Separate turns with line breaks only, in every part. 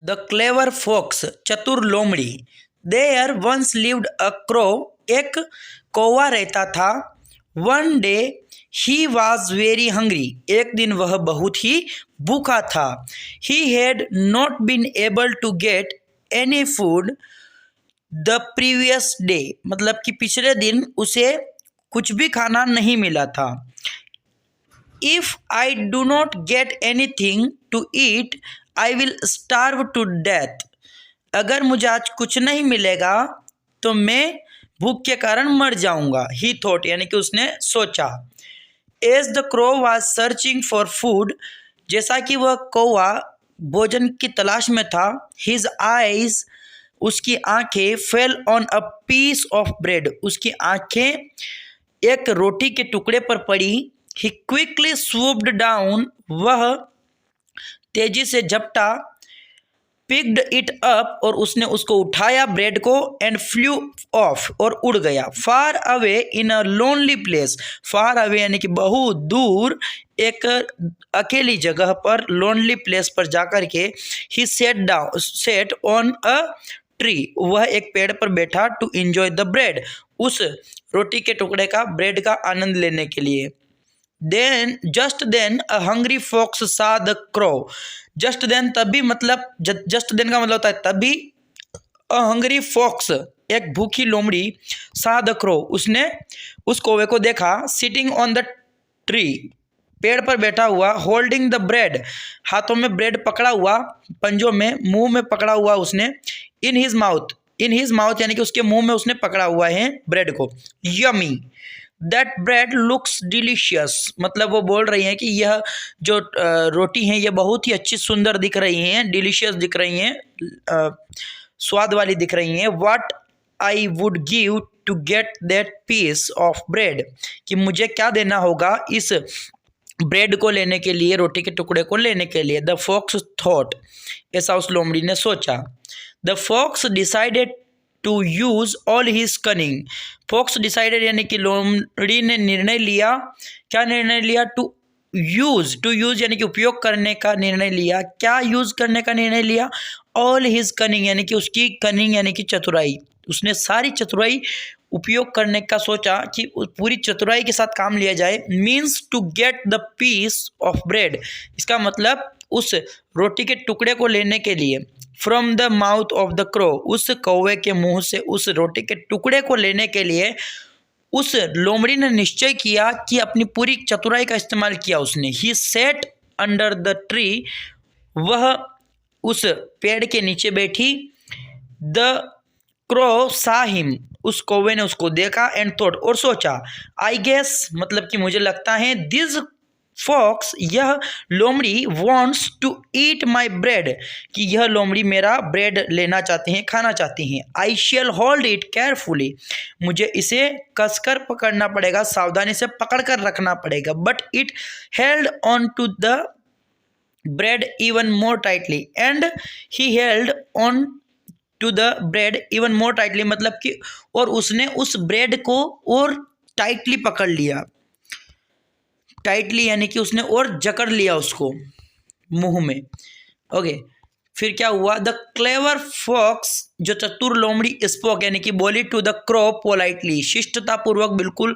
The clever fox, चतुर लोमड़ी। There once lived a crow, एक कौवा रहता था। One day he was very hungry, एक दिन वह बहुत ही भूखा था। He had not been able to get any food the previous day, मतलब कि पिछले दिन उसे कुछ भी खाना नहीं मिला था। If I do not get anything to eat I will starve to death, अगर मुझे आज कुछ नहीं मिलेगा तो मैं भूख के कारण मर जाऊंगा। ही थॉट, यानी कि उसने सोचा। As the crow was searching for food, जैसा कि वह कौवा भोजन की तलाश में था। हिज आईज, उसकी आंखें, fell on a piece of bread, उसकी आंखें एक रोटी के टुकड़े पर पड़ी। ही क्विकली स्वूप्ड डाउन, वह तेजी से झपटा। पिक्ड इट अप, और उसने उसको उठाया ब्रेड को। एंड फ्लू ऑफ, और उड़ गया। Far away in a lonely place, far away यानी कि बहुत दूर, एक अकेली जगह पर, लोनली प्लेस पर जाकर के ही सेट ऑन अ ट्री, वह एक पेड़ पर बैठा। टू एंजॉय द ब्रेड, उस रोटी के टुकड़े का, ब्रेड का आनंद लेने के लिए। Just then a hungry fox saw the crow, just then तभी, मतलब जस्ट देन का मतलब होता है तभी। अ हंग्री फॉक्स, एक भूखी लोमड़ी। सा द क्रो, उसने उस कौवे को देखा। सिटिंग ऑन द ट्री, पेड़ पर बैठा हुआ। होल्डिंग द ब्रेड, हाथों में ब्रेड पकड़ा हुआ, पंजों में, मुंह में पकड़ा हुआ उसने। इन हिज माउथ यानी कि उसके मुंह में उसने पकड़ा हुआ है ब्रेड को। Yummy, that bread looks delicious, मतलब वो बोल रही हैं कि यह जो रोटी है ये बहुत ही अच्छी, सुंदर दिख रही हैं, डिलीशियस दिख रही हैं, स्वाद वाली दिख रही हैं। What I would give to get that piece of bread, कि मुझे क्या देना होगा इस ब्रेड को लेने के लिए, रोटी के टुकड़े को लेने के लिए। द फॉक्स थॉट, ऐसा उस लोमड़ी ने सोचा। The fox decided to use all his cunning, fox decided यानी कि लोमड़ी ने निर्णय लिया। क्या निर्णय लिया? टू यूज यानी कि उपयोग करने का निर्णय लिया। क्या यूज करने का निर्णय लिया? ऑल हिज कनिंग यानी कि उसकी कनिंग यानी कि चतुराई, उसने सारी चतुराई उपयोग करने का सोचा कि पूरी चतुराई के साथ काम लिया जाए। Means to get the piece of bread, इसका मतलब उस रोटी के टुकड़े को लेने के लिए। From the mouth of the crow, उस कौवे के मुंह से उस रोटी के टुकड़े को लेने के लिए उस लोमड़ी ने निश्चय किया कि अपनी पूरी चतुराई का इस्तेमाल किया उसने। ही सेट अंडर द ट्री, वह उस पेड़ के नीचे बैठी। द क्रो सा हिम, उस कौवे ने उसको देखा। एंड थॉट, और सोचा। आई गेस, मतलब कि मुझे लगता है। दिस फॉक्स, यह लोमड़ी, wants to eat my bread, कि यह लोमड़ी मेरा ब्रेड लेना चाहती हैं, खाना चाहती हैं। I shall hold it carefully, मुझे इसे कसकर पकड़ना पड़ेगा, सावधानी से पकड़ कर रखना पड़ेगा। But it held on to the bread even more tightly, and he held on to the bread even more tightly, मतलब कि और उसने उस ब्रेड को और टाइटली पकड़ लिया। टाइटली यानी कि उसने और जकड़ लिया उसको मुंह में। ओके, फिर क्या हुआ? द क्लेवर फॉक्स, जो चतुर लोमड़ी, स्पोक यानी कि बोली। टू द क्रो पोलाइटली, शिष्टता पूर्वक, बिल्कुल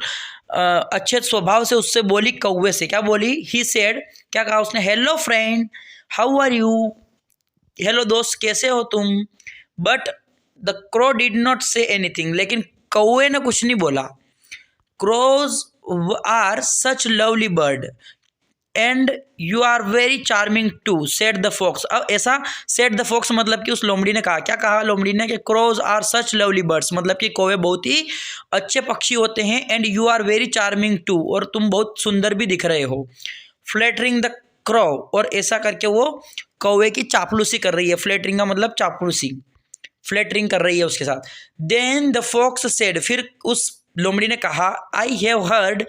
अच्छे स्वभाव से उससे बोली, कौवे से। क्या बोली? ही सेड, क्या कहा उसने? Hello friend, how are you, hello दोस्त, कैसे हो तुम। But the crow did not say anything, लेकिन कौवे ने कुछ नहीं बोला। Crows are such lovely bird and you are very charming too, said the fox. अब ऐसा सेड द फॉक्स मतलब कि उस लोमड़ी ने कहा। क्या कहा लोमड़ी ने? कि crows are such lovely birds, मतलब कि कौवे बहुत ही अच्छे पक्षी होते हैं। And you are very charming too, और तुम बहुत सुंदर भी दिख रहे हो। फ्लैटरिंग द क्रो, और ऐसा करके वो कौवे की चापलूसी कर रही है। फ्लैटरिंग का मतलब चापलूसी, फ्लैटरिंग कर रही है उसके साथ। देन द फॉक्स सेड, फिर उस लोमड़ी ने कहा। I have heard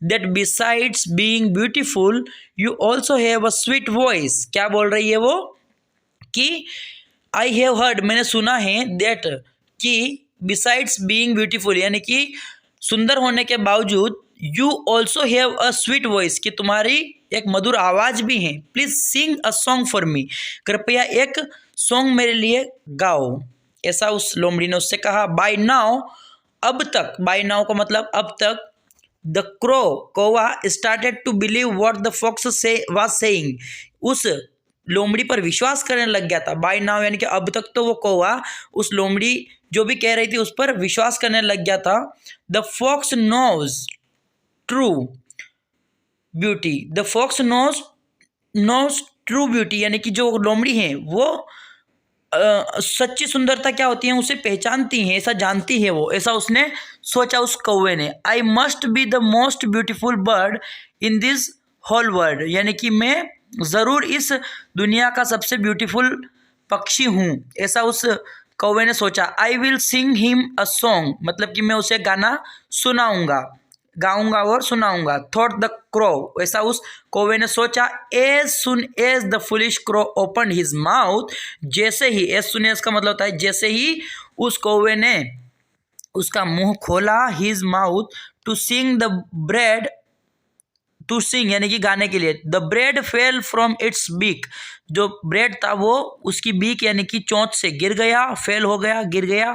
that besides being beautiful you also have a sweet voice. क्या बोल रही है वो? कि आई हैव हर्ड, मैंने सुना है, दैट, कि बिसाइड्स बीइंग ब्यूटीफुल यानी कि सुंदर होने के बावजूद, you also have a sweet voice, कि तुम्हारी एक मधुर आवाज़ भी है। Please sing a song for me, कृपया एक सॉन्ग मेरे लिए गाओ, ऐसा उस लोमड़ी ने उससे कहा। बाय नाउ, अब तक, बाय नाउ का मतलब अब तक, द क्रो, कौवा, started to believe what the fox say was saying, उस लोमड़ी पर विश्वास करने लग गया था। बाय नाउ यानी कि अब तक तो वो कौवा उस लोमड़ी जो भी कह रही थी उस पर विश्वास करने लग गया था। The fox knows true beauty, the fox knows true beauty, यानी कि जो लोमड़ी है वो सच्ची सुंदरता क्या होती है उसे पहचानती है, ऐसा जानती है वो, ऐसा उसने सोचा उस कौवे ने। I must be the most beautiful bird in this whole world, यानी कि मैं ज़रूर इस दुनिया का सबसे ब्यूटीफुल पक्षी हूँ, ऐसा उस कौवे ने सोचा। I will sing him a song, मतलब कि मैं उसे गाना सुनाऊंगा, गाऊंगा और सुनाऊंगा। थॉट द क्रो, ऐसा उस कौवे ने सोचा। As soon as the foolish crow open his mouth, जैसे ही, एज सुन एज का मतलब होता है जैसे ही उस कौवे ने उसका मुंह खोला, his mouth to sing the bread, to sing यानी कि गाने के लिए, the bread fell from its beak, जो ब्रेड था वो उसकी बीक यानी कि चोंच से गिर गया, फेल हो गया, गिर गया,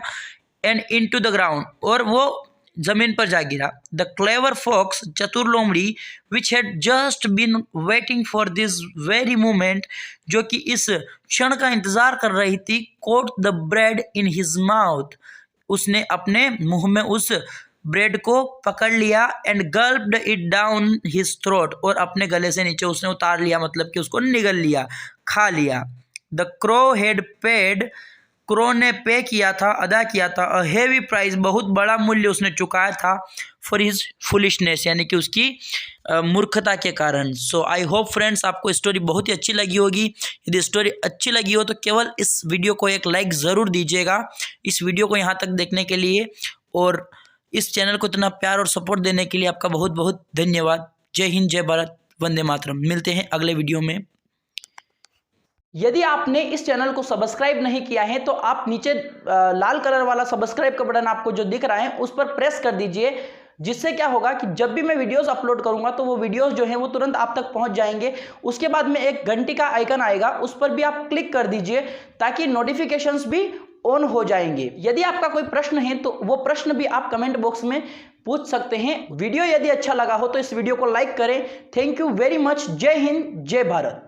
and into the ground, और वो जमीन पर जा गिरा। द क्लेवर फॉक्स, चतुर लोमड़ी, which had just been waiting for this very moment, जो कि इस क्षण का इंतजार कर रही थी, caught the bread in his mouth, उसने अपने मुंह में उस ब्रेड को पकड़ लिया, and gulped it down his throat, और अपने गले से नीचे उसने उतार लिया, मतलब कि उसको निगल लिया, खा लिया। The crow had paid, crow ने पे किया था, अदा किया था, अ हेवी प्राइस, बहुत बड़ा मूल्य उसने चुकाया था, फॉर हिज फुलिशनेस, यानी कि उसकी मूर्खता के कारण। सो आई होप फ्रेंड्स आपको स्टोरी बहुत ही अच्छी लगी होगी। यदि स्टोरी अच्छी लगी हो तो केवल इस वीडियो को एक लाइक ज़रूर दीजिएगा, इस वीडियो को यहाँ तक देखने के लिए, और इस चैनल को इतना प्यार और सपोर्ट देने के लिए आपका बहुत बहुत धन्यवाद। जय हिंद, जय भारत, वंदे मातरम। मिलते हैं अगले वीडियो में।
यदि आपने इस चैनल को सब्सक्राइब नहीं किया है तो आप नीचे लाल कलर वाला सब्सक्राइब का बटन आपको जो दिख रहा है उस पर प्रेस कर दीजिए, जिससे क्या होगा कि जब भी मैं वीडियोस अपलोड करूंगा तो वो वीडियोस जो हैं वो तुरंत आप तक पहुंच जाएंगे। उसके बाद में एक घंटी का आइकन आएगा, उस पर भी आप क्लिक कर दीजिए ताकि नोटिफिकेशंस भी ऑन हो जाएंगे। यदि आपका कोई प्रश्न है तो वो प्रश्न भी आप कमेंट बॉक्स में पूछ सकते हैं। वीडियो यदि अच्छा लगा हो तो इस वीडियो को लाइक करें। Thank you very much. जय हिंद, जय भारत।